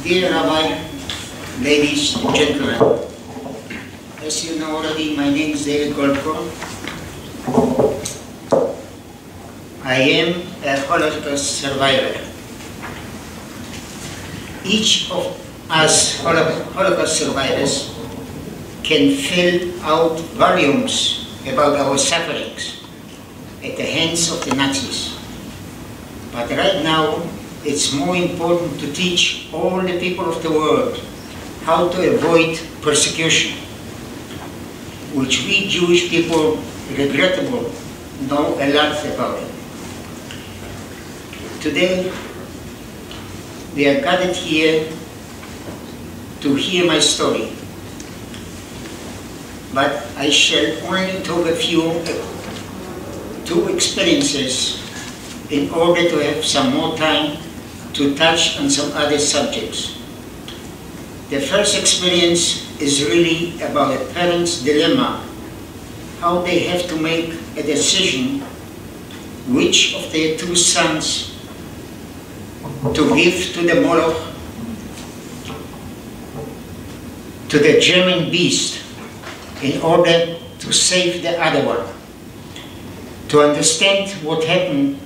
Dear Rabbi, ladies and gentlemen, as you know already, my name is Goldkorn. I am a Holocaust survivor. Each of us Holocaust survivors can fill out volumes about our sufferings at the hands of the Nazis. But right now, it's more important to teach all the people of the world how to avoid persecution, which we Jewish people, regrettable, know a lot about it. Today, we are gathered here to hear my story, but I shall only talk a few two experiences in order to have some more time to touch on some other subjects. The first experience is really about a parent's dilemma, how they have to make a decision which of their two sons to give to the Moloch, to the German beast, in order to save the other one. To understand what happened,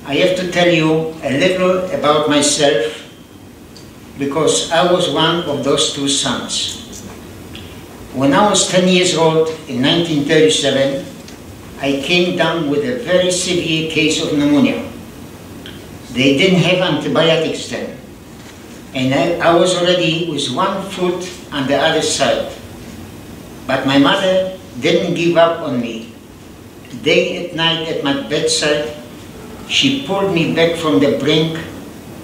I have to tell you a little about myself, because I was one of those two sons. When I was 10 years old in 1937, I came down with a very severe case of pneumonia. They didn't have antibiotics then, and I was already with one foot on the other side. But my mother didn't give up on me. Day and night at my bedside, she pulled me back from the brink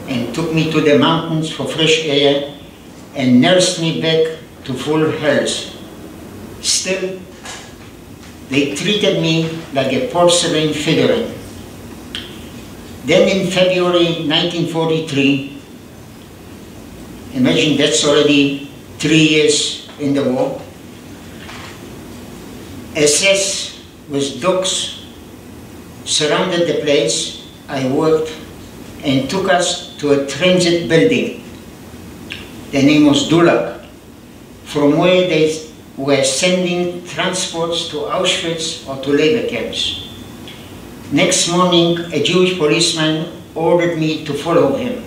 and took me to the mountains for fresh air and nursed me back to full health. Still, they treated me like a porcelain figurine. Then in February 1943, imagine that's already 3 years in the war, SS with dogs surrounded the place I worked and took us to a transit building. The name was Dulag, from where they were sending transports to Auschwitz or to labor camps. Next morning, a Jewish policeman ordered me to follow him.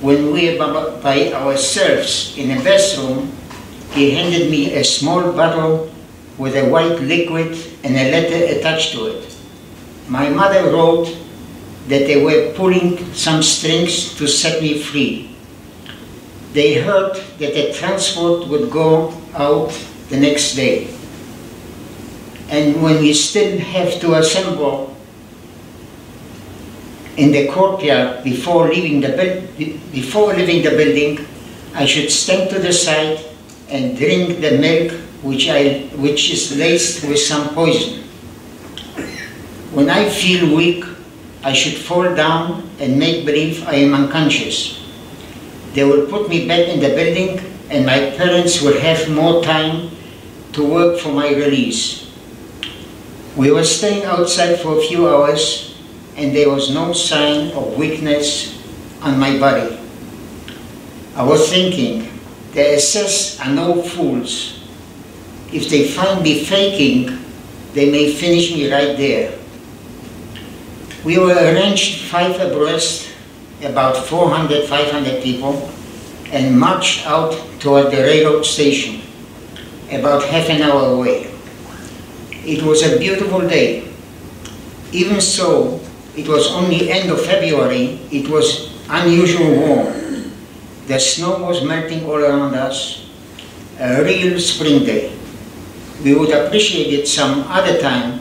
When we were by ourselves in a bathroom, he handed me a small bottle with a white liquid and a letter attached to it. My mother wrote that they were pulling some strings to set me free. They heard that the transport would go out the next day. And when we still have to assemble in the courtyard before leaving the building, I should stand to the side and drink the milk which is laced with some poison. When I feel weak, I should fall down and make believe I am unconscious. They will put me back in the building and my parents will have more time to work for my release. We were staying outside for a few hours and there was no sign of weakness on my body. I was thinking, the SS are no fools. If they find me faking, they may finish me right there. We were arranged 5 abreast, about 400, 500 people, and marched out toward the railroad station, about half an hour away. It was a beautiful day. Even so, it was only end of February. It was unusually warm. The snow was melting all around us, a real spring day. We would appreciate it some other time,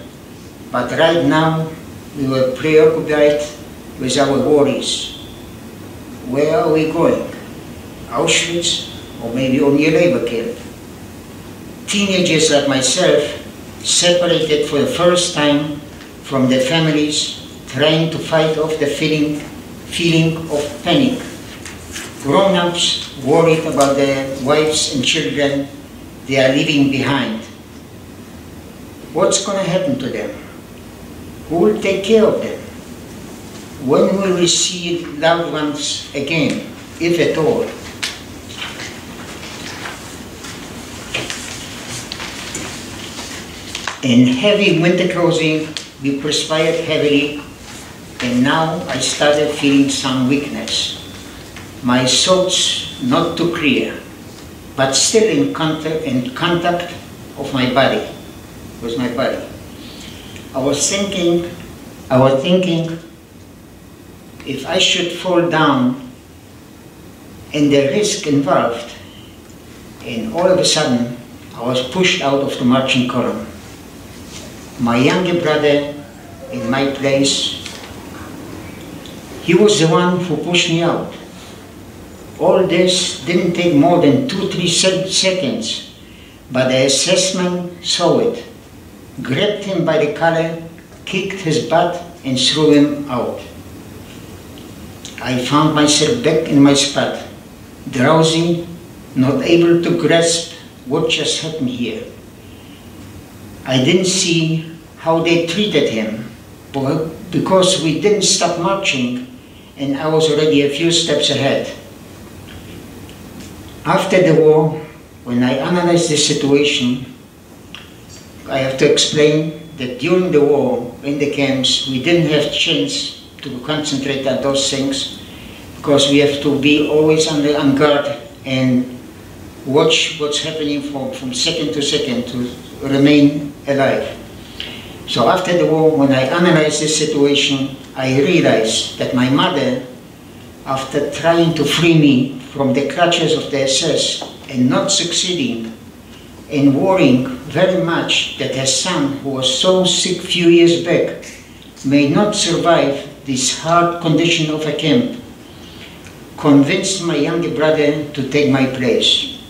but right now we were preoccupied with our worries. Where are we going? Auschwitz, or maybe only a labor camp? Teenagers like myself, separated for the first time from their families, trying to fight off the feeling of panic. Grown-ups worried about their wives and children they are leaving behind. What's going to happen to them? Who will take care of them? When will we see loved ones again? if at all. In heavy winter clothing, we perspired heavily, and now I started feeling some weakness. My thoughts not too clear, but still in contact of my body, with my body. I was thinking, if I should fall down and the risk involved, and all of a sudden I was pushed out of the marching column. My younger brother in my place, he was the one who pushed me out. All this didn't take more than 2-3 seconds, but the assessment saw it, grabbed him by the collar, kicked his butt and threw him out. I found myself back in my spot, drowsy, not able to grasp what just happened here. I didn't see how they treated him, because we didn't stop marching and I was already a few steps ahead. After the war, when I analyzed the situation, I have to explain that during the war, in the camps, we didn't have chance to concentrate on those things because we have to be always on guard and watch what's happening from second to second to remain alive. So after the war, when I analyzed this situation, I realized that my mother, after trying to free me from the clutches of the SS and not succeeding, and worrying very much that her son, who was so sick a few years back, may not survive this hard condition of a camp, convinced my younger brother to take my place.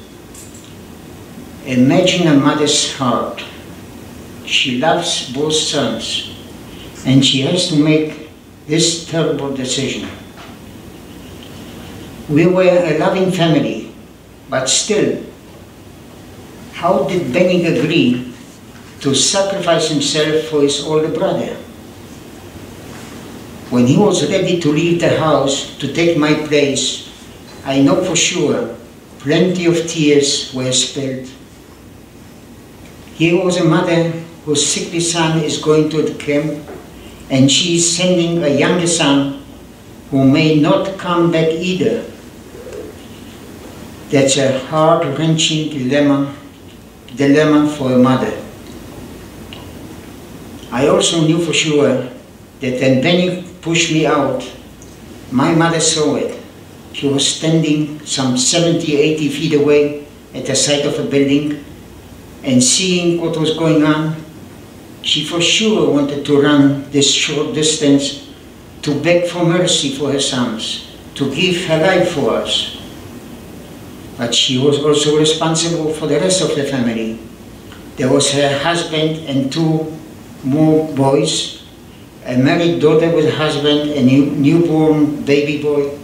Imagine a mother's heart. She loves both sons, and she has to make this terrible decision. We were a loving family, but still, how did Benny agree to sacrifice himself for his older brother? When he was ready to leave the house to take my place, I know for sure plenty of tears were spilled. Here was a mother whose sickly son is going to the camp, and she is sending a younger son who may not come back either. That's a heart-wrenching dilemma for a mother. I also knew for sure that when Benny pushed me out, my mother saw it. She was standing some 70-80 feet away at the side of a building, and seeing what was going on, she for sure wanted to run this short distance to beg for mercy for her sons, to give her life for us. But she was also responsible for the rest of the family. There was her husband and 2 more boys, a married daughter with a husband, a newborn baby boy,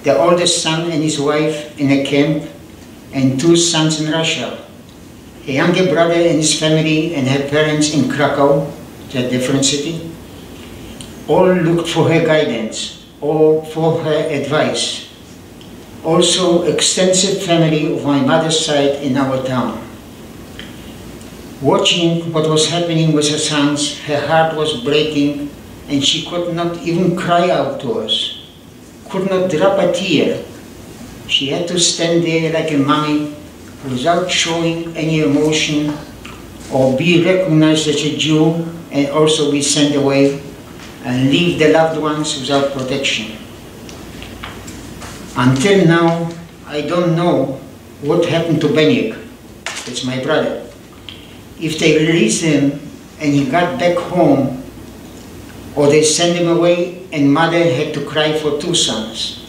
the oldest son and his wife in a camp, and 2 sons in Russia, a younger brother and his family and her parents in Krakow, a different city. All looked for her guidance or for her advice. Also, extensive family of my mother's side in our town. Watching what was happening with her sons, her heart was breaking and she could not even cry out to us, could not drop a tear. She had to stand there like a mummy without showing any emotion or be recognized as a Jew and also be sent away and leave the loved ones without protection. Until now, I don't know what happened to Benyek, that's my brother. If they released him and he got back home, or they sent him away and mother had to cry for 2 sons.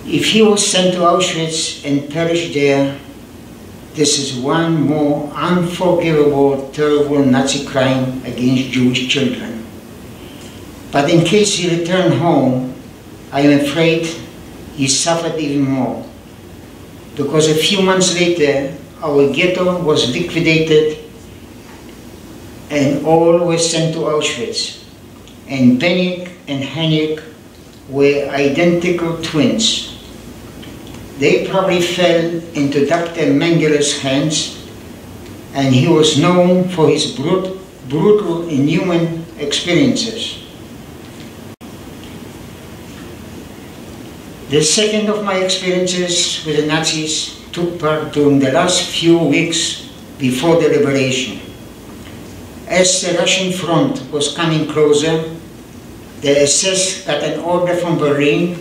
If he was sent to Auschwitz and perished there, this is one more unforgivable, terrible Nazi crime against Jewish children. But in case he returned home, I am afraid he suffered even more. Because a few months later, our ghetto was liquidated and all were sent to Auschwitz. And Benyek and Henrik were identical twins. They probably fell into Dr. Mengele's hands, and he was known for his brutal, inhuman experiences. The second of my experiences with the Nazis took part during the last few weeks before the liberation. As the Russian front was coming closer, the SS got an order from Berlin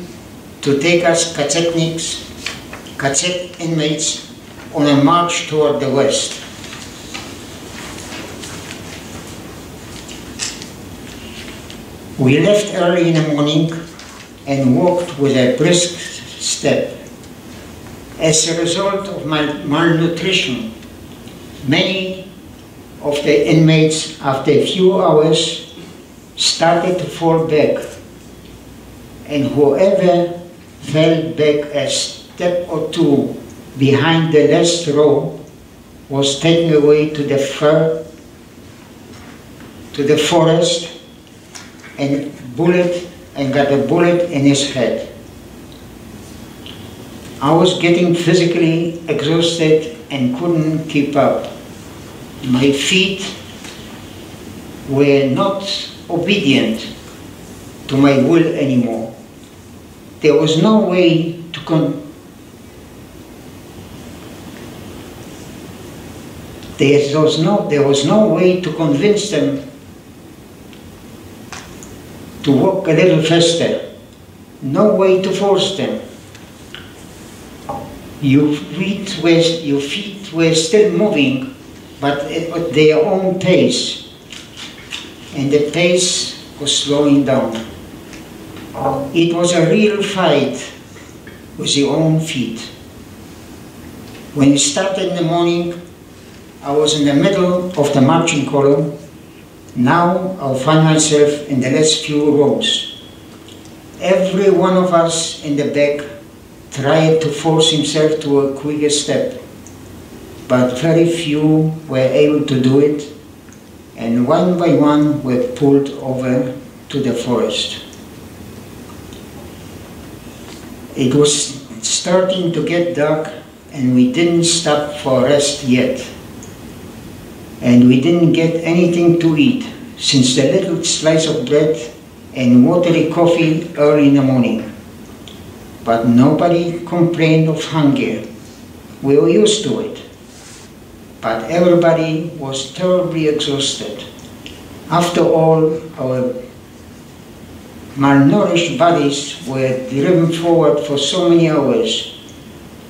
to take us Kazakh inmates on a march toward the west. We left early in the morning and walked with a brisk step. As a result of my malnutrition, many of the inmates, after a few hours, started to fall back, and whoever fell back a step or two behind the last row was taken away to the forest and got a bullet in his head. I was getting physically exhausted and couldn't keep up. My feet were not obedient to my will anymore. There was no way to convince them to walk a little faster. No way to force them. Your feet were still moving, but at their own pace, and the pace was slowing down. It was a real fight with your own feet. When it started in the morning, I was in the middle of the marching column. Now I'll find myself in the last few rows. Every one of us in the back tried to force himself to a quicker step, but very few were able to do it, and one by one were pulled over to the forest. It was starting to get dark, and we didn't stop for rest yet. And we didn't get anything to eat, since the little slice of bread and watery coffee early in the morning. But nobody complained of hunger. We were used to it. But everybody was terribly exhausted. After all, our malnourished bodies were driven forward for so many hours.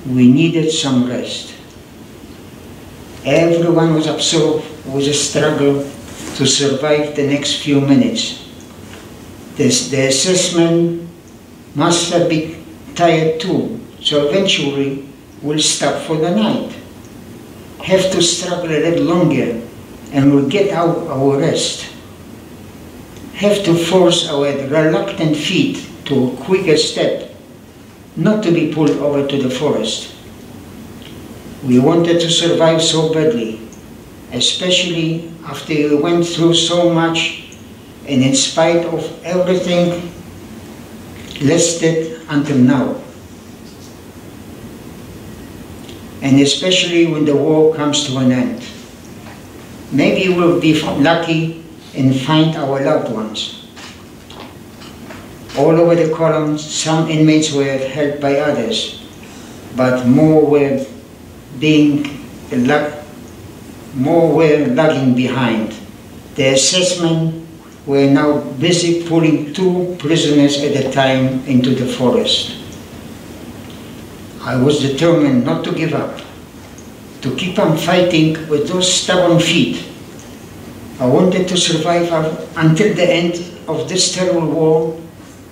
We needed some rest. Everyone was absorbed with a struggle to survive the next few minutes. The assessment must have been tired too, so eventually we'll stop for the night. Have to struggle a little longer, and we'll get out our rest. Have to force our reluctant feet to a quicker step, not to be pulled over to the forest. We wanted to survive so badly, especially after we went through so much, and in spite of everything lasted until now. And especially when the war comes to an end. Maybe we'll be lucky and find our loved ones. All over the column, some inmates were helped by others, but more were lagging behind. The assessment were now busy pulling 2 prisoners at a time into the forest. I was determined not to give up, to keep on fighting with those stubborn feet. I wanted to survive until the end of this terrible war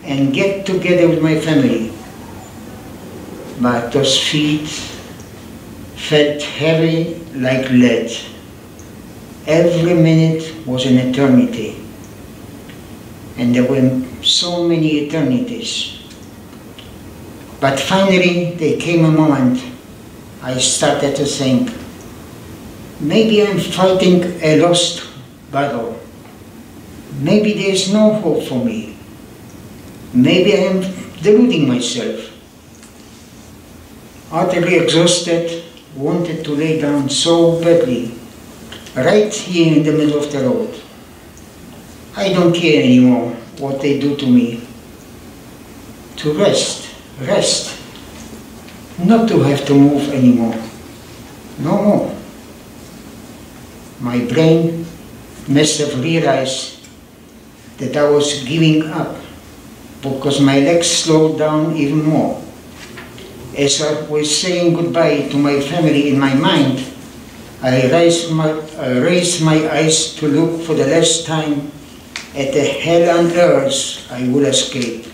and get together with my family. But those feet felt heavy like lead. Every minute was an eternity. And there were so many eternities. But finally, there came a moment I started to think, maybe I'm fighting a lost battle. Maybe there's no hope for me. Maybe I am deluding myself. Utterly exhausted, wanted to lay down so badly, right here in the middle of the road. I don't care anymore what they do to me. To rest, not to have to move anymore. No more. My brain must have realized that I was giving up because my legs slowed down even more. As I was saying goodbye to my family in my mind, I raised my eyes to look for the last time at the hell on earth I will escape.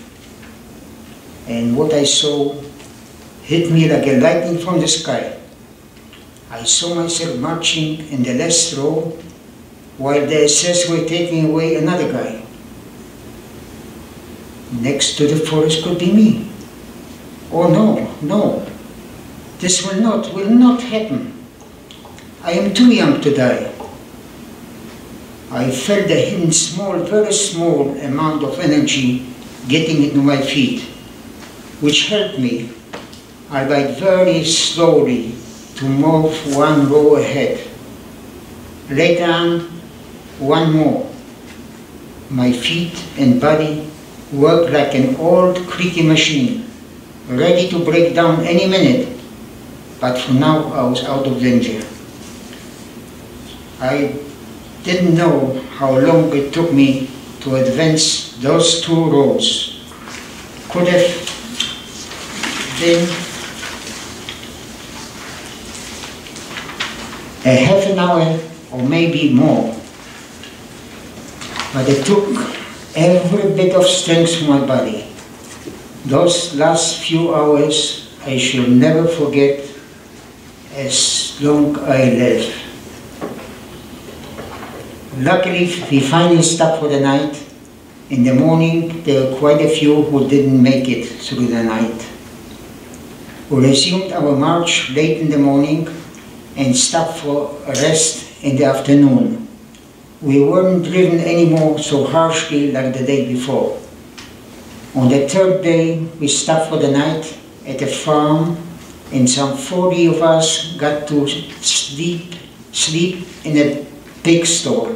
And what I saw hit me like a lightning from the sky. I saw myself marching in the last row while the SS were taking away another guy. Next to the forest could be me. Oh no, this will not happen. I am too young to die. I felt a hidden very small amount of energy getting into my feet, which helped me, albeit very slowly, to move one row ahead. Later on, one more. My feet and body worked like an old creaky machine, ready to break down any minute, but for now I was out of danger. I didn't know how long it took me to advance those 2 rows. Could have been a half an hour or maybe more, but it took every bit of strength from my body. Those last few hours I shall never forget as long as I live. Luckily, we finally stopped for the night. In the morning, there were quite a few who didn't make it through the night. We resumed our march late in the morning and stopped for a rest in the afternoon. We weren't driven anymore so harshly like the day before. On the 3rd day, we stopped for the night at a farm, and some 40 of us got to sleep in a pig store.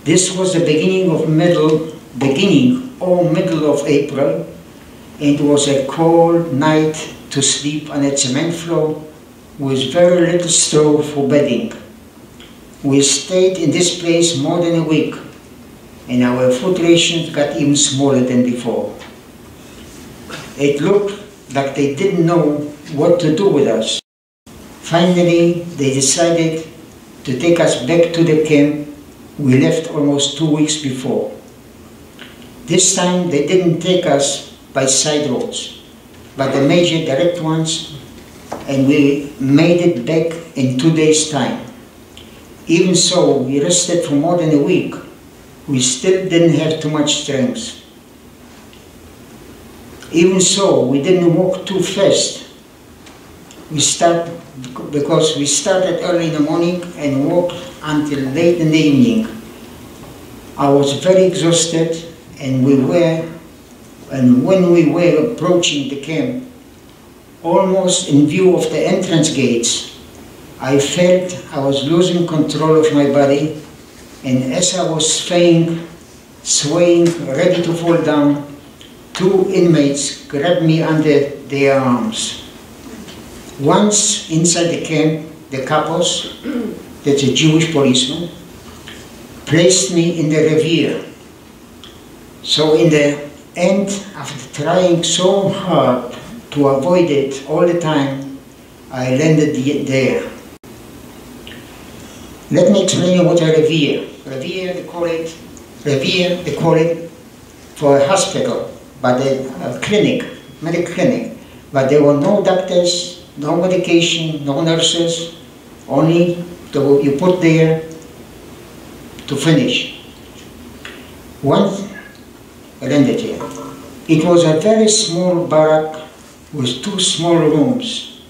This was the beginning or middle of April, and it was a cold night to sleep on a cement floor with very little straw for bedding. We stayed in this place more than a week, and our food rations got even smaller than before. It looked like they didn't know what to do with us. Finally, they decided to take us back to the camp we left almost 2 weeks before. This time they didn't take us by side roads, but the major direct ones, and we made it back in 2 days' time. Even so, we rested for more than a week. We still didn't have too much strength. Even so, we didn't walk too fast. Because we started early in the morning and walked until late in the evening. I was very exhausted, and when we were approaching the camp, almost in view of the entrance gates, I felt I was losing control of my body, and as I was swaying, ready to fall down, 2 inmates grabbed me under their arms. Once inside the camp, the kapos, that's a Jewish policeman, placed me in the revier. So in the end, after trying so hard to avoid it all the time, I landed there. Let me explain you what a revier. Revier, they call it for a hospital, but a clinic, medical clinic. But there were no doctors, no medication, no nurses, only you put there to finish. Once I landed here. It was a very small barrack with 2 small rooms,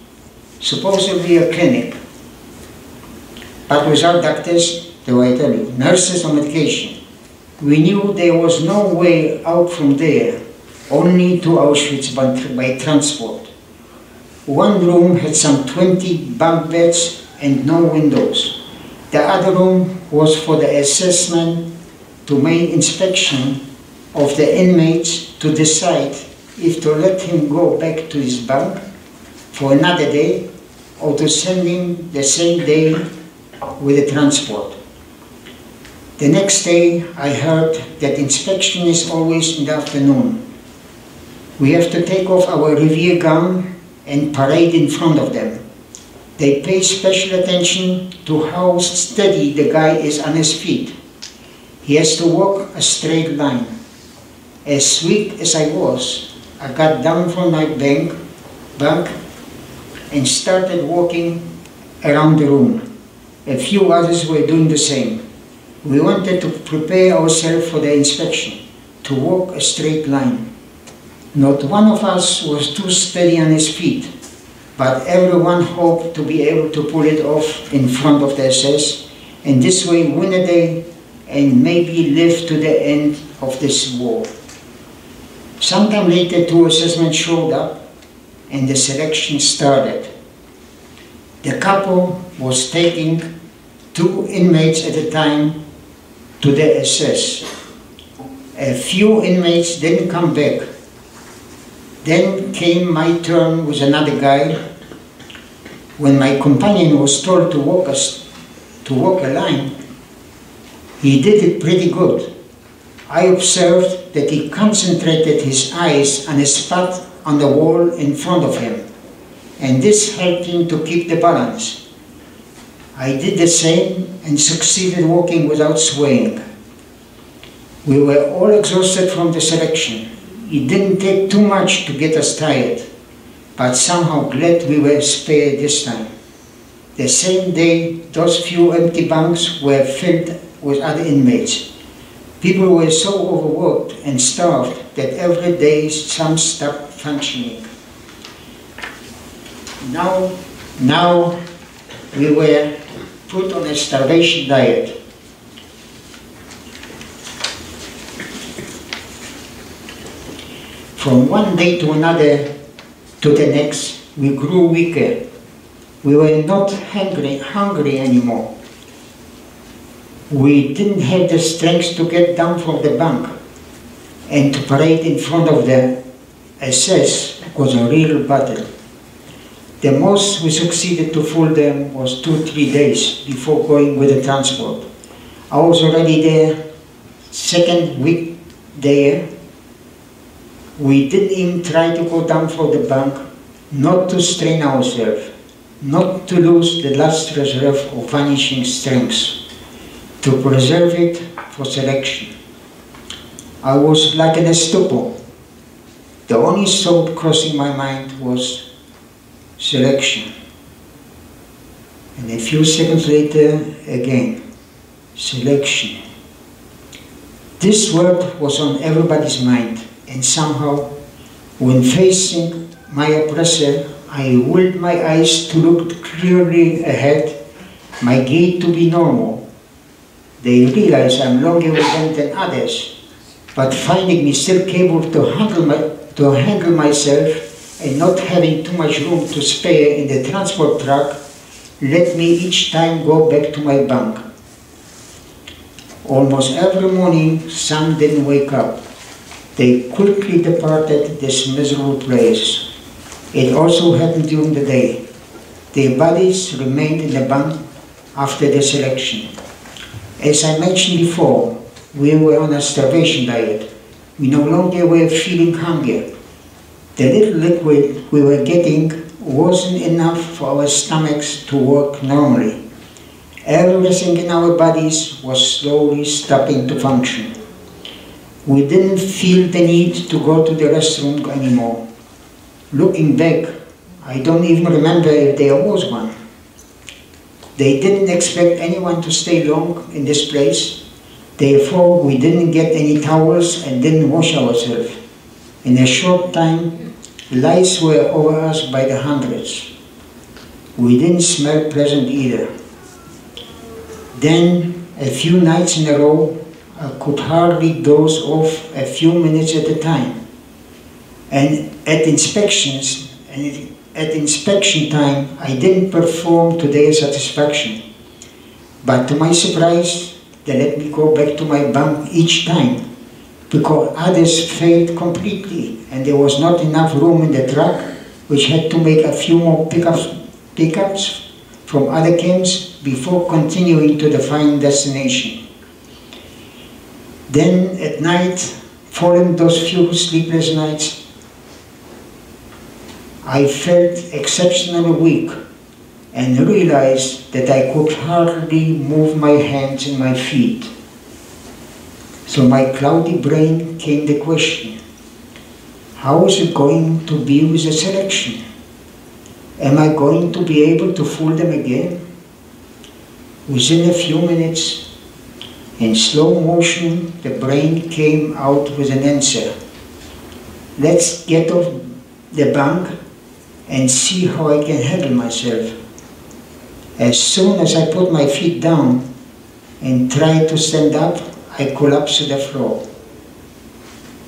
supposedly a clinic, but without doctors, there were nurses or medication. We knew there was no way out from there, only to Auschwitz by transport. One room had some 20 bunk beds and no windows. The other room was for the assessment to make inspection of the inmates to decide if to let him go back to his bunk for another day or to send him the same day with the transport. The next day I heard that inspection is always in the afternoon. We have to take off our revere gown and parade in front of them. They pay special attention to how steady the guy is on his feet. He has to walk a straight line. As weak as I was, I got down from my bunk and started walking around the room. A few others were doing the same. We wanted to prepare ourselves for the inspection, to walk a straight line. Not one of us was too steady on his feet, but everyone hoped to be able to pull it off in front of the SS, and this way win a day and maybe live to the end of this war. Sometime later, 2 assessments showed up and the selection started. The couple was taking 2 inmates at a time to the SS. A few inmates didn't come back. Then came my turn with another guy. When my companion was told to walk a line, he did it pretty good. I observed that he concentrated his eyes on a spot on the wall in front of him, and this helped him to keep the balance. I did the same and succeeded walking without swaying. We were all exhausted from the selection. It didn't take too much to get us tired, but somehow glad we were spared this time. The same day, those few empty bunks were filled with other inmates. People were so overworked and starved that every day some stopped functioning. Now we were put on a starvation diet. From one day to another to the next, we grew weaker. We were not hungry anymore. We didn't have the strength to get down from the bunk, and to parade in front of the SS was a real battle. The most we succeeded to fool them was 2-3 days before going with the transport. I was already there, second week there. We didn't even try to go down from the bunk, not to strain ourselves, not to lose the last reserve of vanishing strength, to preserve it for selection. I was like in a stupor. The only thought crossing my mind was selection. And a few seconds later, again, selection. This word was on everybody's mind, and somehow, when facing my oppressor, I willed my eyes to look clearly ahead, my gait to be normal. They realize I'm longer with them than others, but finding me still capable to handle myself and not having too much room to spare in the transport truck, let me each time go back to my bunk. Almost every morning, some didn't wake up. They quickly departed this miserable place. It also happened during the day. Their bodies remained in the bunk after the selection. As I mentioned before, we were on a starvation diet. We no longer were feeling hunger. The little liquid we were getting wasn't enough for our stomachs to work normally. Everything in our bodies was slowly stopping to function. We didn't feel the need to go to the restroom anymore. Looking back, I don't even remember if there was one. They didn't expect anyone to stay long in this place. Therefore, we didn't get any towels and didn't wash ourselves. In a short time, lice were over us by the hundreds. We didn't smell pleasant either. Then, a few nights in a row, I could hardly doze off a few minutes at a time. And at inspection time, I didn't perform to their satisfaction. But to my surprise, they let me go back to my bunk each time, because others failed completely, and there was not enough room in the truck, which had to make a few more pickups from other camps before continuing to the final destination. Then at night, following those few sleepless nights, I felt exceptionally weak and realized that I could hardly move my hands and my feet. So my cloudy brain came the question, how is it going to be with the selection? Am I going to be able to fool them again? Within a few minutes, in slow motion, the brain came out with an answer. Let's get off the bunk and see how I can handle myself. As soon as I put my feet down and tried to stand up, I collapsed to the floor.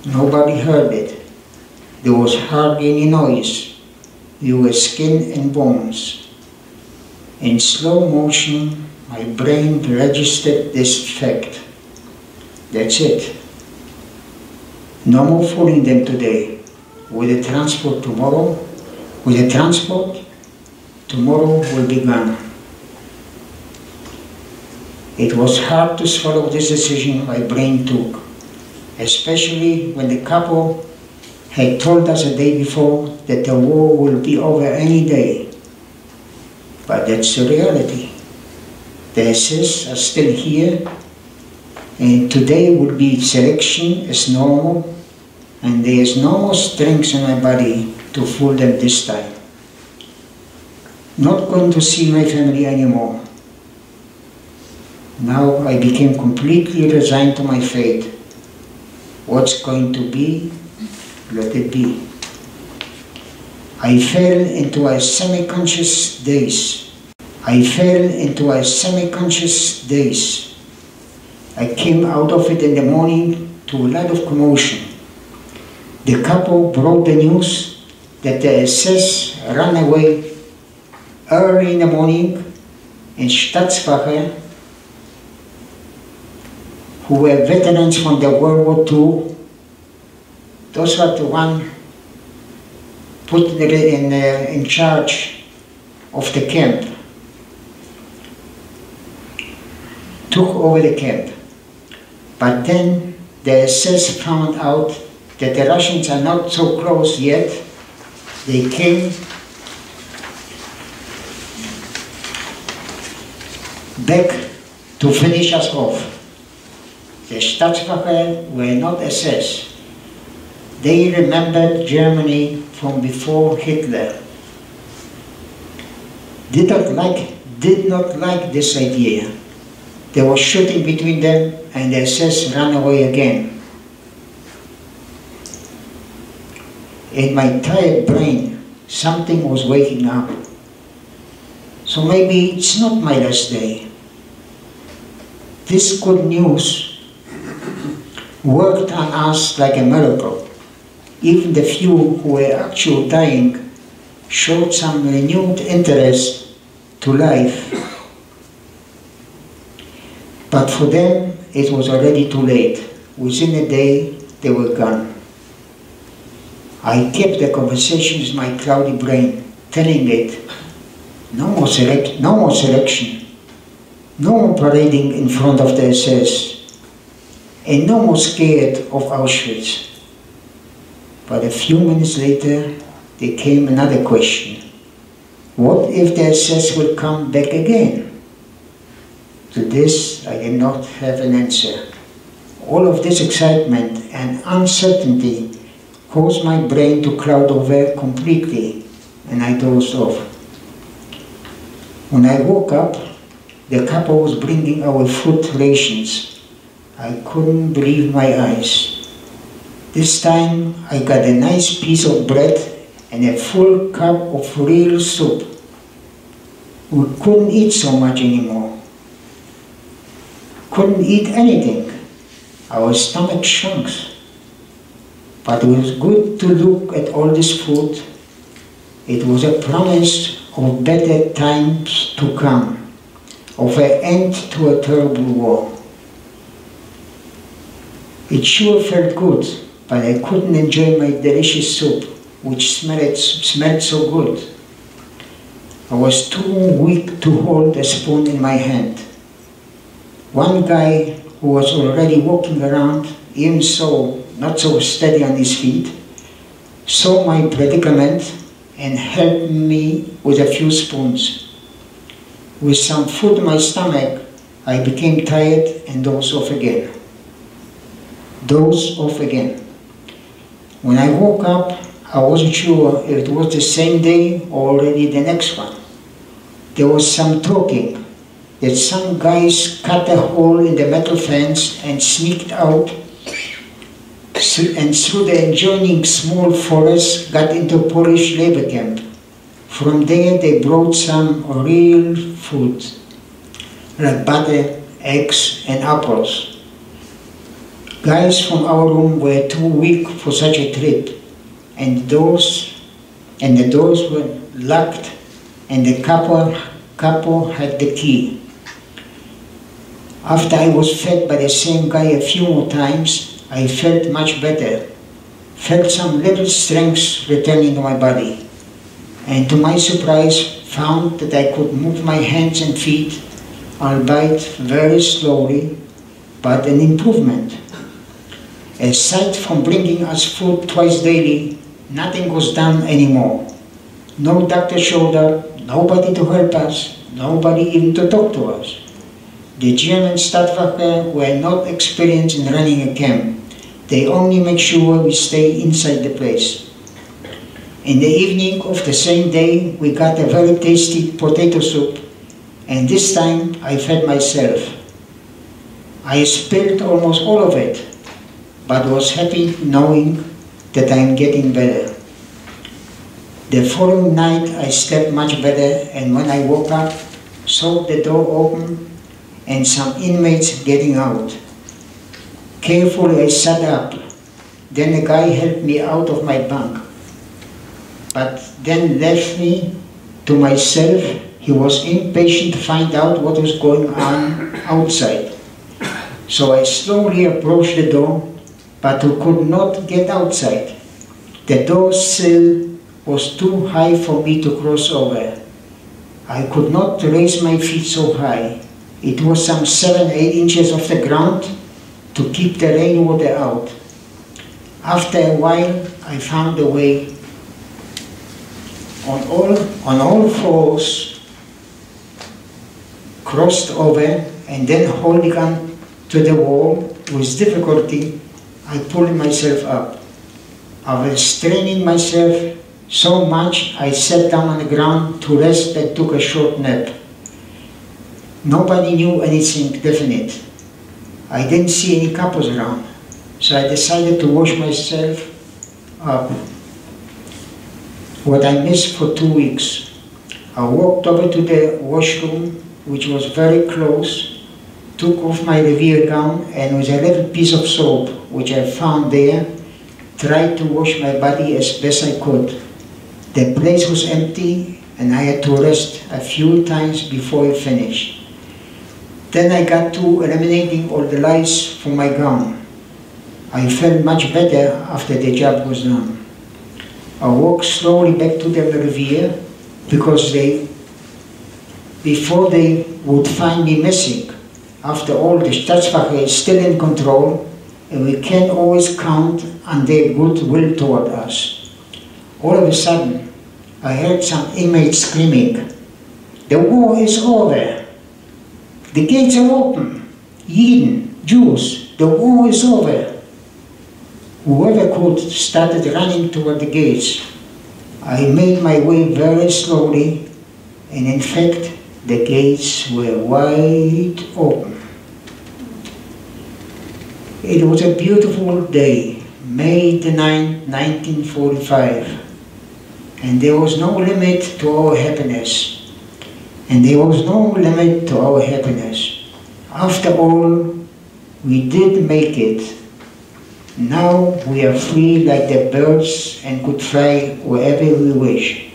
Nobody heard it. There was hardly any noise. We were skin and bones. In slow motion, my brain registered this fact. That's it. No more fooling them today. With the transport tomorrow, tomorrow will be gone. It was hard to swallow this decision my brain took, especially when the couple had told us a day before that the war will be over any day. But that's the reality. The SS are still here, and today will be selection as normal, and there is no more strength in my body to fool them this time. Not going to see my family anymore. Now I became completely resigned to my fate. What's going to be, let it be. I fell into a semi-conscious daze. I came out of it in the morning to a lot of commotion. The couple brought the news that the SS ran away early in the morning in Staatswache, who were veterans from the World War II. Those were the ones put in charge of the camp, took over the camp. But then the SS found out that the Russians are not so close yet. They came back to finish us off. The Staatswache were not SS. They remembered Germany from before Hitler. Did not like this idea. There was shooting between them, and the SS ran away again. In my tired brain, something was waking up. So maybe it's not my last day. This good news worked on us like a miracle. Even the few who were actually dying showed some renewed interest to life. But for them, it was already too late. Within a day, they were gone. I kept the conversation with my cloudy brain, telling it, no more selection, no more parading in front of the SS, and no more scared of Auschwitz. But a few minutes later, there came another question. What if the SS will come back again? To this, I did not have an answer. All of this excitement and uncertainty caused my brain to cloud over completely, and I dozed off. When I woke up, the couple was bringing our food rations. I couldn't believe my eyes. This time, I got a nice piece of bread and a full cup of real soup. We couldn't eat so much anymore. Couldn't eat anything. Our stomach shrunk. but it was good to look at all this food. It was a promise of better times to come, of an end to a terrible war. It sure felt good, but I couldn't enjoy my delicious soup, which smelled so good. I was too weak to hold a spoon in my hand. One guy who was already walking around, even so not so steady on his feet, saw my predicament and helped me with a few spoons. With some food in my stomach, I became tired and dozed off again. Dozed off again. When I woke up, I wasn't sure if it was the same day or already the next one. There was some talking that some guys cut a hole in the metal fence and sneaked out, and through the adjoining small forest got into Polish labor camp. From there they brought some real food, like butter, eggs and apples. Guys from our room were too weak for such a trip, and the doors were locked, and the capo had the key. After I was fed by the same guy a few more times, I felt much better, felt some little strength returning to my body, and to my surprise found that I could move my hands and feet, albeit very slowly, but an improvement. Aside from bringing us food twice daily, nothing was done anymore. No doctor showed up, nobody to help us, nobody even to talk to us. The German Stadtwache were not experienced in running a camp. They only make sure we stay inside the place. In the evening of the same day, we got a very tasty potato soup, and this time I fed myself. I spilled almost all of it, but was happy knowing that I am getting better. The following night I slept much better, and when I woke up, saw the door open and some inmates getting out. Carefully I sat up. Then a guy helped me out of my bunk, but then left me to myself. He was impatient to find out what was going on outside. So I slowly approached the door, but could not get outside. The door sill was too high for me to cross over. I could not raise my feet so high. It was some 7-8 inches off the ground to keep the rainwater out. After a while, I found a way. On all fours, crossed over, and then holding on to the wall with difficulty, I pulled myself up. I was straining myself so much I sat down on the ground to rest and took a short nap. Nobody knew anything definite. I didn't see any couples around, so I decided to wash myself up, what I missed for 2 weeks. I walked over to the washroom, which was very close, took off my Revere gown, and with a little piece of soap, which I found there, tried to wash my body as best I could. The place was empty, and I had to rest a few times before I finished. Then I got to eliminating all the lice from my gown. I felt much better after the job was done. I walked slowly back to the Revere because before they would find me missing. After all, the Stadtwache is still in control, and we can't always count on their goodwill toward us. All of a sudden, I heard some inmates screaming, "The war is over! The gates are open! Jeden, Jews, the war is over!" Whoever could started running toward the gates. I made my way very slowly, and in fact, the gates were wide open. It was a beautiful day, May the 9th, 1945, and there was no limit to our happiness. And there was no limit to our happiness. After all, we did make it. Now we are free like the birds and could fly wherever we wish.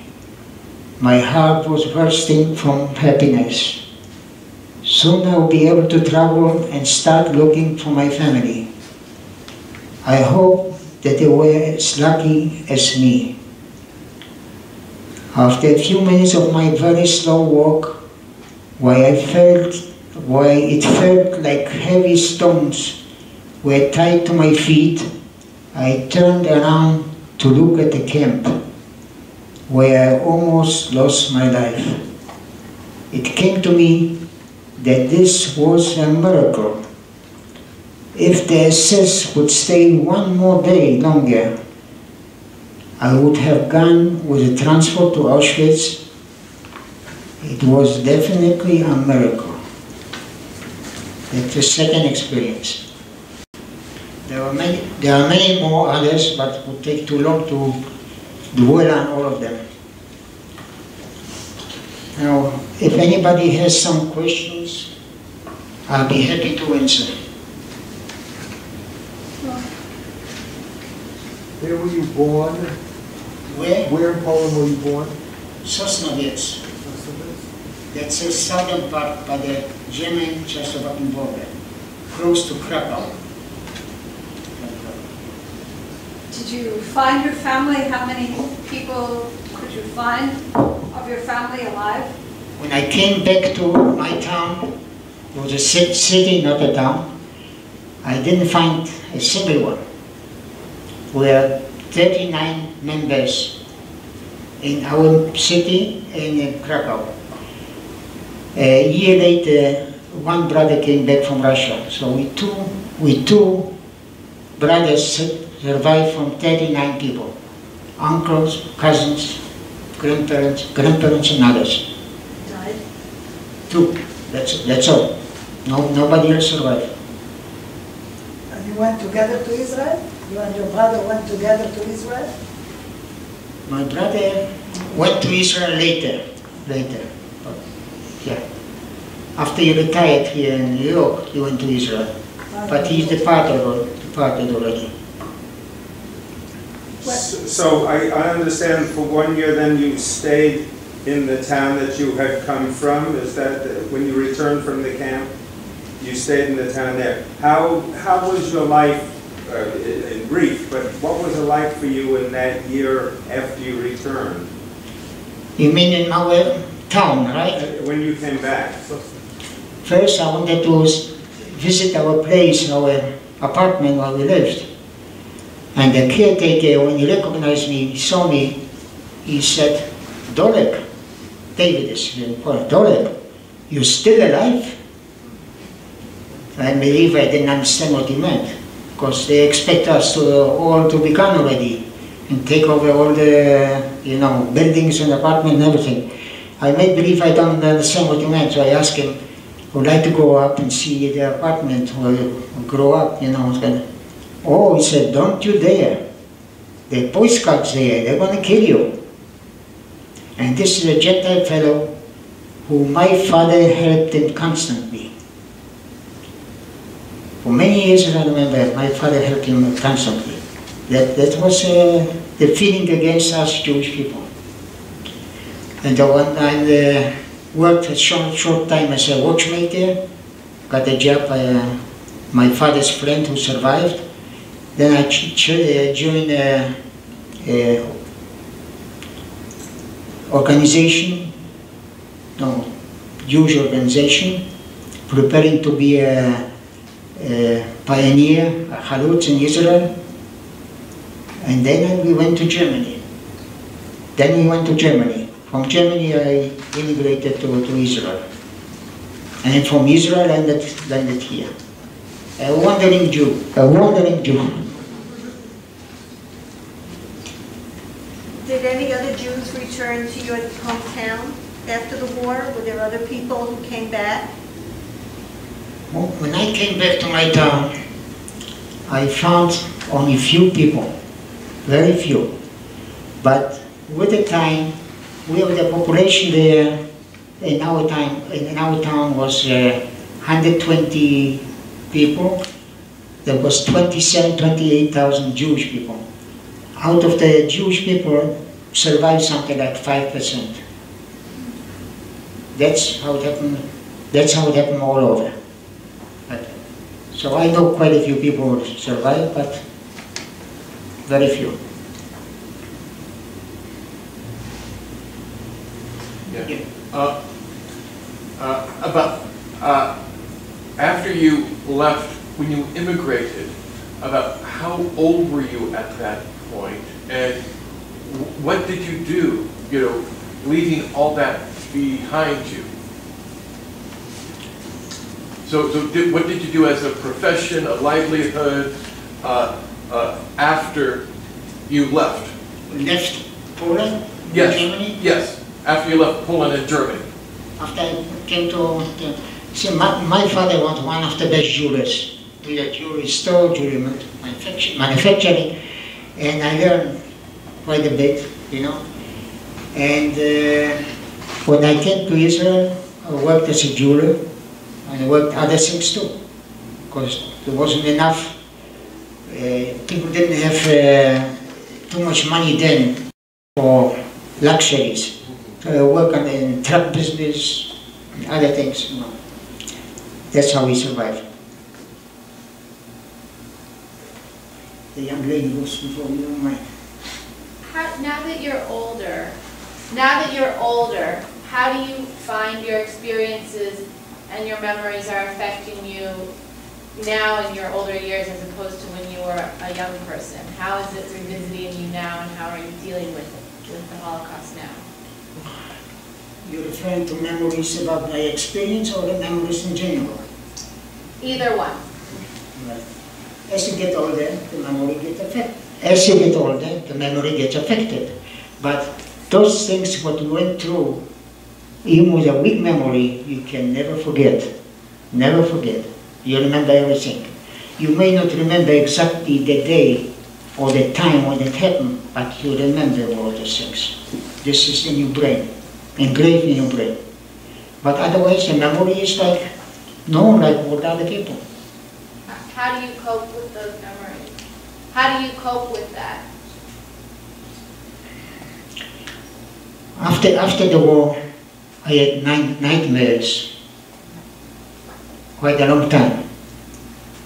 My heart was bursting from happiness. Soon I'll be able to travel and start looking for my family. I hope that they were as lucky as me. After a few minutes of my very slow walk, why it felt like heavy stones were tied to my feet, I turned around to look at the camp, where I almost lost my life. It came to me that this was a miracle. If the SS would stay one more day longer, I would have gone with the transport to Auschwitz. It was definitely a miracle. That's the second experience. There are many more others, but it would take too long to dwell on all of them. Now, if anybody has some questions, I'll be happy to answer. Where were you born? Where? Where in Poland were you born? Sosnowiec. That's the southern part by the German-Czechoslovakian border, close to Krakow. Did you find your family? How many people could you find of your family alive? When I came back to my town, it was a city, not a town, I didn't find a single one. We are 39 members in our city in Krakow. A year later, one brother came back from Russia. So we two brothers survived from 39 people. Uncles, cousins, grandparents and others. Died? Two, that's all. Nobody else survived. And you went together to Israel? You and your brother went together to Israel? My brother went to Israel later. But, yeah. After he retired here in New York, he went to Israel. But he's departed already. So I understand for 1 year then you stayed in the town that you had come from. Is that when you returned from the camp, you stayed in the town there? How was your life, in brief, but what was it like for you in that year after you returned? You mean in our town, right? When you came back? First I wanted to visit our place, our apartment where we lived. And the caretaker, when he recognized me, he saw me, he said, Dolek, David is important, Dolek, you're still alive? I believe I didn't understand what he meant, because they expect us all to be gone already and take over all the, buildings and apartments and everything. I made believe I don't understand what he meant, so I asked him, I would like to go up and see the apartment where you grow up, Oh, he said, don't you dare. The Boy Scouts there, they're going to kill you. And this is a Gentile fellow who my father helped him constantly. For many years, I remember, my father helped him constantly. That was the feeling against us Jewish people. And I worked a short time as a watchmaker, got a job by my father's friend who survived. Then I joined a organization, Jewish organization, preparing to be a pioneer, a Halutz in Israel. And then we went to Germany. From Germany I immigrated to Israel. And from Israel I landed here. A wandering Jew. Did any other Jews return to your hometown after the war? Were there other people who came back? Well, when I came back to my town, I found only few people, very few. But with the time, the population there in our town was 120 people, there was 27, 28,000 Jewish people. Out of the Jewish people, survived something like 5%. That's how it happened. That's how it happened all over. But, so I know quite a few people who survived, but very few. Yeah. After you left, when you immigrated, about how old were you at that point, and what did you do, leaving all that behind you? So what did you do as a profession, a livelihood, after you left? Left Poland? Yes. Germany? Yes. After you left Poland and Germany. After I came to see, my father was one of the best jewelers. We had jewelry store, jewelry manufacturing, and I learned quite a bit, And when I came to Israel, I worked as a jeweler, and I worked other things too, because there wasn't enough. People didn't have too much money then for luxuries. So I worked in truck business and other things. That's how we survived. The young lady goes before you, don't mind. Now that you're older, how do you find your experiences and your memories are affecting you now in your older years as opposed to when you were a young person? How is it revisiting you now, and how are you dealing with it, with the Holocaust now? You're referring to memories about my experience or the memories in general? Either one. Right. As you get older, the memory gets affected. As you get older, the memory gets affected. But those things what we went through, even with a weak memory, you can never forget. Never forget. You remember everything. You may not remember exactly the day or the time when it happened, but you remember all those things. This is in your brain, engraved in your brain. But otherwise, the memory is like known like all other people. How do you cope with those memories? How do you cope with that? After the war, I had nightmares quite a long time.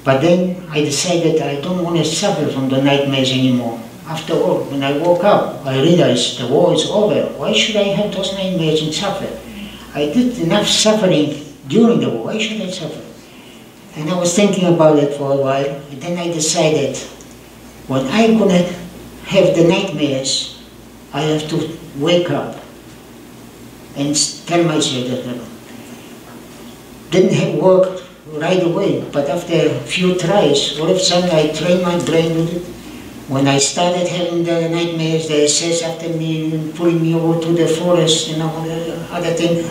But then I decided I don't want to suffer from the nightmares anymore. After all, when I woke up, I realized the war is over. Why should I have those nightmares and suffer? I did enough suffering during the war. Why should I suffer? And I was thinking about it for a while, and then I decided, when I'm going to have the nightmares, I have to wake up and tell myself that didn't have worked right away, but after a few tries, all of a sudden I trained my brain with it. When I started having the nightmares, the SS after me, pulling me over to the forest,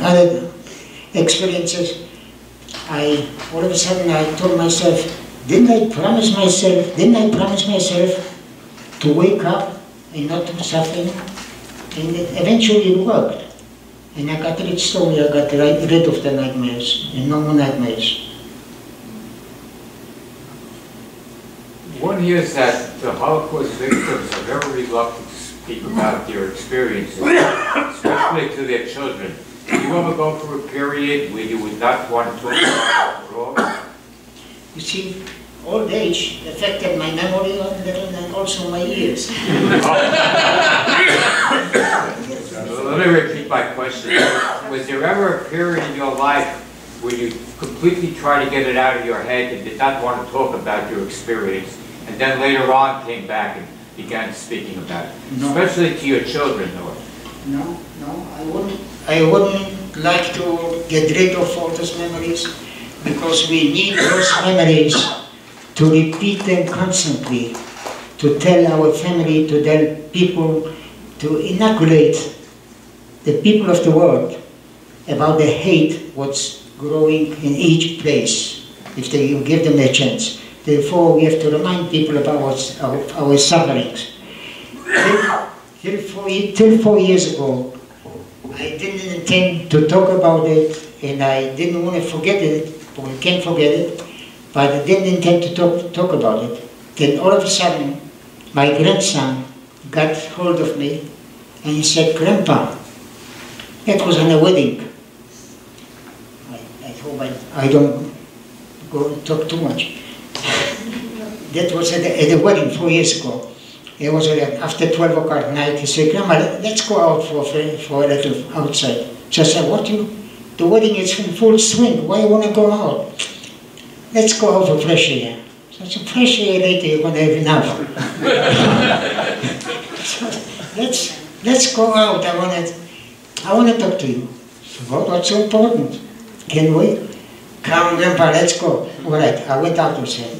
other experiences, all of a sudden I told myself, didn't I promise myself to wake up and not to suffer? And eventually it worked. And I got rid slowly, I got rid of the nightmares, and no more nightmares. One hears that the Holocaust victims are very reluctant to speak about their experiences, especially to their children. Did you ever go through a period where you would not want to talk about it at all? You see, old age affected my memory a little and also my ears. Let me repeat my question. Was there ever a period in your life where you completely tried to get it out of your head and did not want to talk about your experience, and then later on came back and began speaking about it? No. Especially to your children, though. No, I wouldn't like to get rid of all those memories, because we need those memories to repeat them constantly, to tell our family, to tell people, to inoculate the people of the world about the hate what's growing in each place, if they give them a chance. Therefore, we have to remind people about our sufferings. Till 4 years ago, I didn't intend to talk about it, and I didn't want to forget it, but we can't forget it. but I didn't intend to talk about it. Then all of a sudden, my grandson got hold of me and he said, "Grandpa, that was on a wedding." I hope I don't go and talk too much. That was at a wedding 4 years ago. It was after 12 o'clock at night. He said, "Grandma, let's go out for a little outside." So I said, the wedding is in full swing. Why you want to go out? Let's go out for fresh air. So I said, "Fresh air later, you're going to have enough." So let's go out. I want to talk to you. So what's so important? Can we? Come, Grandpa, let's go. All right, I went out with him.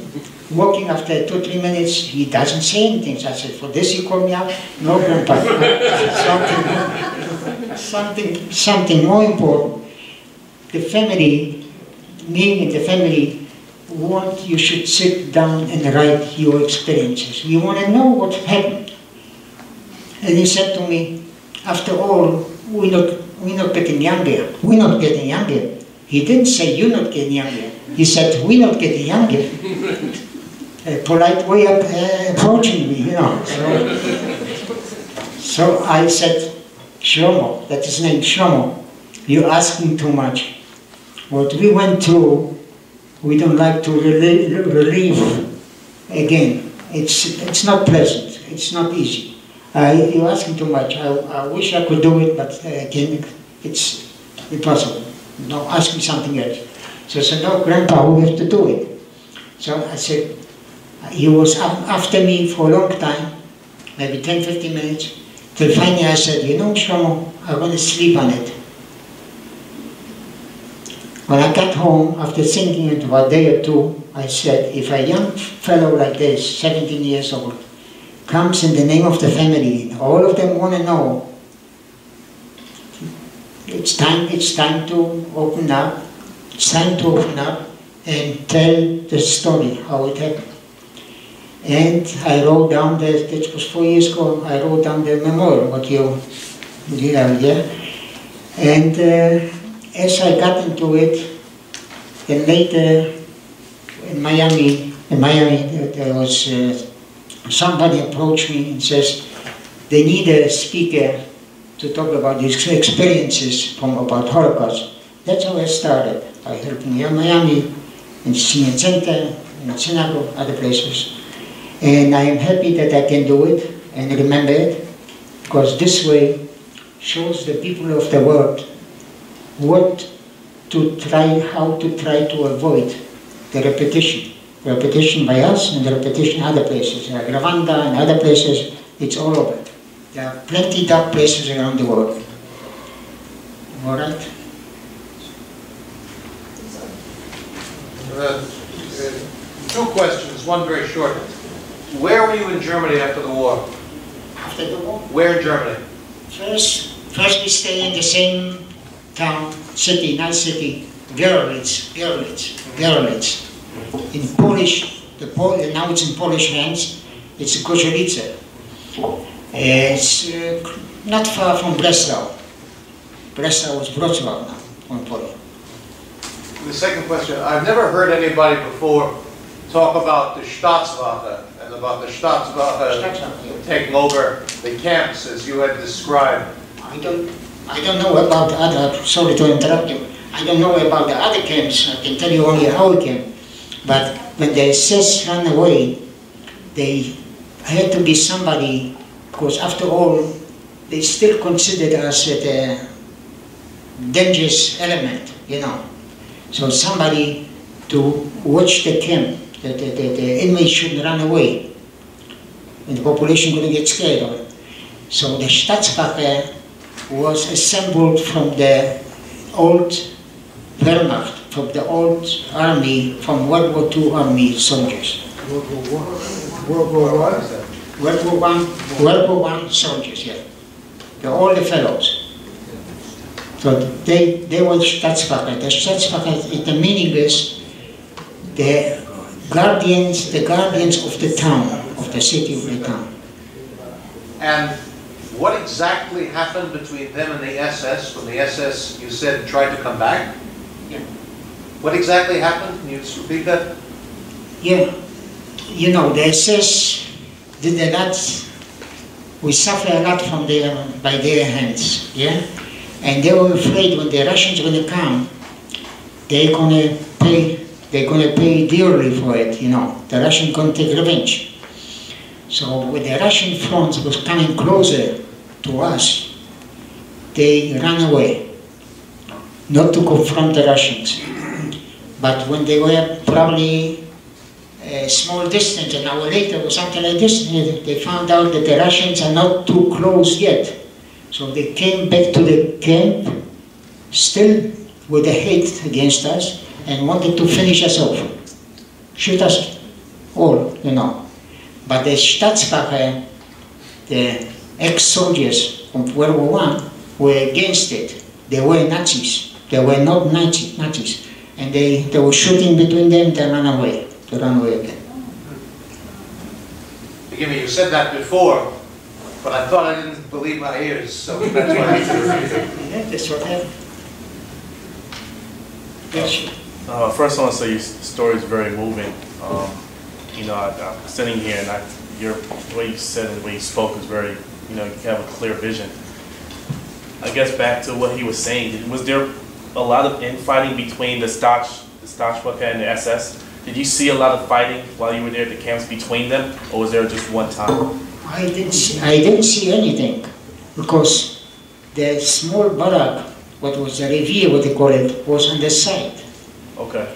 Walking after 2-3 minutes, he doesn't say anything. So I said, "For this you call me out?" "No, Grandpa." something more important. The family, me and the family, want you should sit down and write your experiences. We want to know what happened. And he said to me, "After all, we're not getting younger. We're not getting younger." He didn't say, "You're not getting younger." He said, "We're not getting younger." A polite way of approaching me, you know. So I said, "Shlomo," that's his name, "Shlomo, you're asking too much. What we went through, we don't like to relive again. It's not pleasant. It's not easy. You're asking too much. I wish I could do it, but again, it's impossible. No, ask me something else." So I said, "No, Grandpa, we have to do it." So I said, he was after me for a long time, maybe 10-15 minutes, till finally I said, "You know, Shlomo, I'm going to sleep on it." When I got home, after thinking it for a day or two, I said, if a young fellow like this, 17 years old, comes in the name of the family, all of them want to know, it's time to open up. It's time to open up and tell the story, how it happened. And I wrote down, that was 4 years ago, I wrote down the memorial, what you have there. And as I got into it, and later in Miami, there was somebody approached me and says, they need a speaker to talk about these experiences about Holocaust. That's how I started. I helped in Miami, in Senior Center, in synagogue, other places. And I am happy that I can do it and remember it, because this way shows the people of the world how to try to avoid the repetition by us and the repetition other places, like Rwanda and other places. It's all over. There are plenty dark places around the world. All right. Two questions, one very short. Where were you in Germany after the war? After the war? Where in Germany? First we stay in the same town, city, nice city, Görlitz. In Polish, now it's in Polish hands, it's Kozielice. It's not far from Breslau. Breslau is Wrocław now, on Poland. The second question, I've never heard anybody before talk about the Staatswache and about the Staatswache taking over the camps as you had described. I don't know about the other, sorry to interrupt you, I don't know about the other camps, I can tell you only our camp. But when the SS ran away, they had to be somebody, because after all, they still considered us a dangerous element, you know. So somebody to watch the camp, that the inmates shouldn't run away, and the population couldn't get scared of it. So the Staatswache was assembled from the old Wehrmacht, from the old army, from World War II army soldiers. World War One? World War I soldiers, yeah. All the fellows. So they were Staatswache. The Staatswache, the meaning is the guardians of the town, of the city of the town. And what exactly happened between them and the SS when the SS, you said, tried to come back? Yeah. What exactly happened? Can you just repeat that? Yeah, you know, the SS did a lot, we suffer a lot from by their hands, yeah? And they were afraid when the Russians gonna come, they're gonna pay dearly for it, you know. The Russians gonna take revenge. So when the Russian front was coming closer to us, they ran away, not to confront the Russians. But when they were probably a small distance, an hour later or something like this, they found out that the Russians are not too close yet. So they came back to the camp, still with a hate against us, and wanted to finish us off. Shoot us all, you know. But the Staatswache, the ex-soldiers from World War I, were against it. They were Nazis. They were not Nazis. And they were shooting between them, they ran away. They ran away again. Forgive me, you said that before, but I thought I didn't believe my ears, so that's why I Yeah, that's what happened. Yes. First, I want to say your story is very moving. You know, I'm sitting here, and the way you said and the way you spoke is very, you know, you have a clear vision. I guess back to what he was saying, was there a lot of infighting between the Staatswache and the SS? Did you see a lot of fighting while you were there at the camps between them, or was there just one time? I didn't see anything, because the small barrack, what was the revier, what they call it, was on the side. Okay.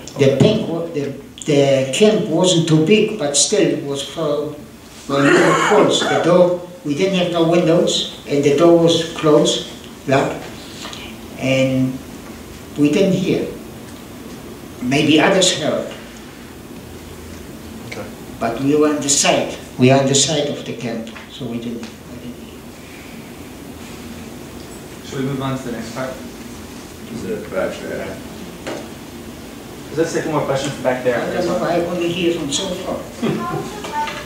The camp wasn't too big, but still it was closed. The door, we didn't have no windows, and the door was closed, locked, and we didn't hear. Maybe others heard. Okay. But we were on the side. We are on the side of the camp, so we didn't hear. Should we move on to the next part? Is it back there? Let's take one more question from back there. I don't know, I only hear from so far.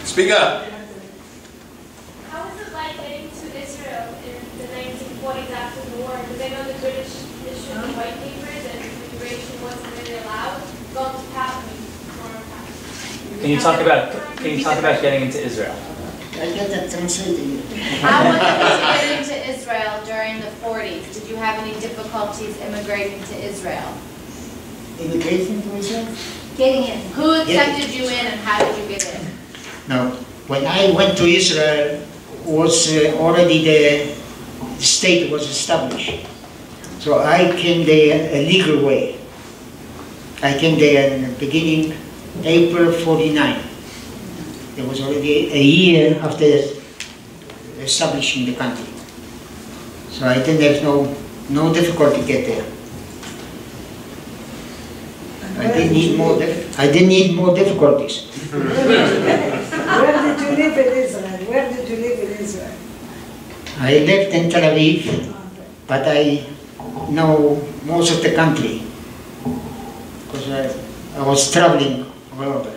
Speak up. How was it like getting to Israel in the 1940s after the war? Because I know the British issued the white papers and immigration wasn't really allowed. Going to Palestine. Can you talk about getting into Israel? I get that translated. How was it to get into Israel during the 40s? Did you have any difficulties immigrating to Israel? Immigration to Israel? Getting in. Who accepted you in and how did you get in? No. When I went to Israel, was already the state was established. So I came there a legal way. I came there in the beginning, April 49. It was already a year after establishing the country. So I didn't have no difficulty to get there. I didn't need more difficulties. Where did you live in Israel? Where did you live in Israel? I lived in Tel Aviv, but I know most of the country because I was traveling all over.